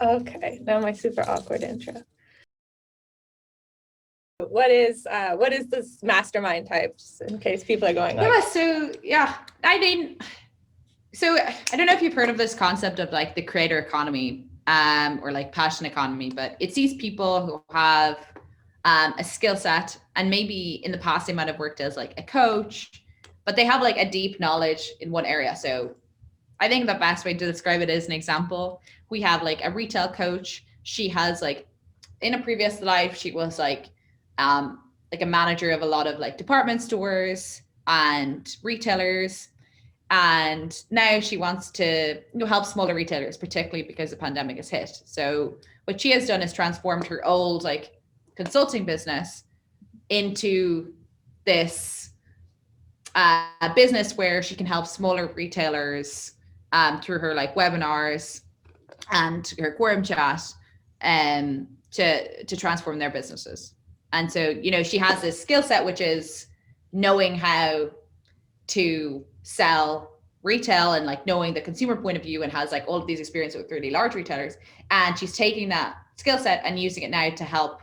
Okay, now my super awkward intro. What is this mastermind type, just in case people are going like, I don't know if you've heard of this concept of like the creator economy, or like passion economy, but it's these people who have a skill set, and maybe in the past they might have worked as like a coach, but they have like a deep knowledge in one area. So I think the best way to describe it is an example. We have like a retail coach. She has like, in a previous life, she was like a manager of a lot of like department stores and retailers. And now she wants to help smaller retailers, particularly because the pandemic has hit. So what she has done is transformed her old like consulting business into this business where she can help smaller retailers through her like webinars and her Quorum chat to transform their businesses. And so, she has this skill set, which is knowing how to sell retail and like knowing the consumer point of view, and has like all of these experiences with really large retailers. And she's taking that skill set and using it now to help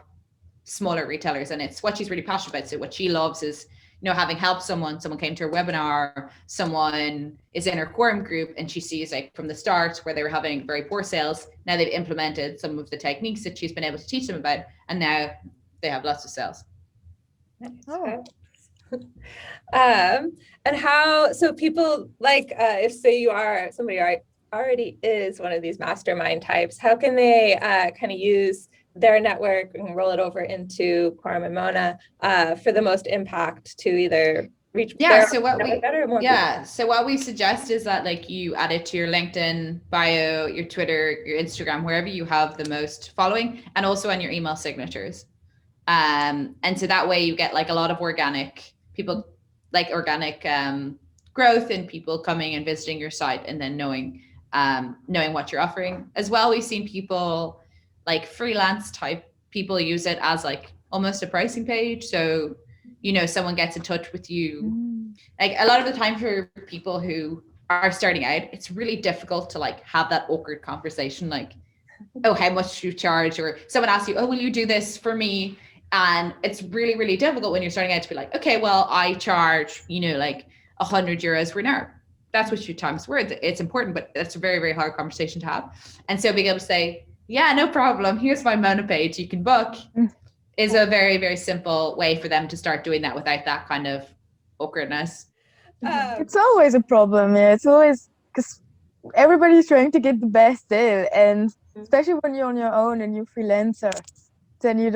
smaller retailers. And it's what she's really passionate about. So what she loves is, having helped someone came to her webinar, someone is in her Quorum group, and she sees like from the start where they were having very poor sales, now they've implemented some of the techniques that she's been able to teach them about, and now they have lots of sales. Oh. And how, so people like, if say you are somebody who already is one of these mastermind types, how can they kind of use their network and roll it over into Quorum and Mona for the most impact to either reach so what we suggest is that like you add it to your LinkedIn bio, your Twitter, your Instagram, wherever you have the most following, and also on your email signatures. And so that way you get like a lot of organic people, like organic growth, and people coming and visiting your site, and then knowing what you're offering as well. We've seen people like freelance type people use it as like almost a pricing page. So, someone gets in touch with you. Like a lot of the time for people who are starting out, it's really difficult to like have that awkward conversation. Like, oh, how much do you charge? Or someone asks you, oh, will you do this for me? And it's really, really difficult when you're starting out to be like, okay, well, I charge, like €100 for an hour. That's what your time's worth. It's important, but that's a very, very hard conversation to have. And so being able to say, yeah, no problem, here's my Mona page, you can book, is a very, very simple way for them to start doing that without that kind of awkwardness. It's always a problem. Yeah, it's always because everybody's trying to get the best deal, and especially when you're on your own and you're freelancer, then you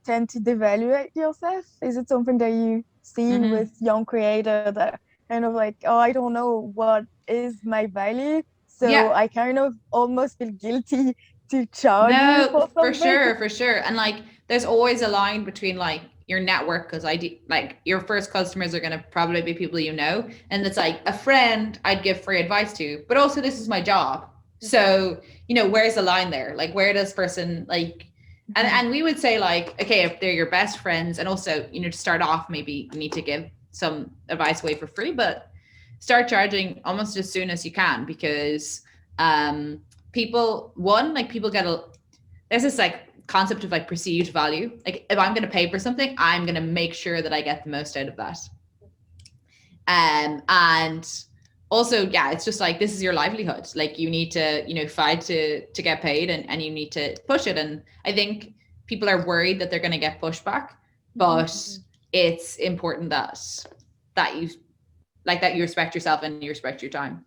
tend to devaluate yourself. Is it something that you've seen with young creators that kind of like, oh, I don't know what is my value, so I kind of almost feel guilty to charge you for something? For sure. And like there's always a line between like your network, because like your first customers are going to probably be people and it's like a friend I'd give free advice to, but also this is my job. So where's the line there? Like where does person like, and we would say like, okay, if they're your best friends, and also to start off, maybe you need to give some advice away for free, but start charging almost as soon as you can, because people get there's this like concept of like perceived value. Like if I'm going to pay for something, I'm going to make sure that I get the most out of that. And also, it's just like, this is your livelihood. Like you need to, fight to get paid, and you need to push it. And I think people are worried that they're going to get pushback, but it's important that you respect yourself and you respect your time.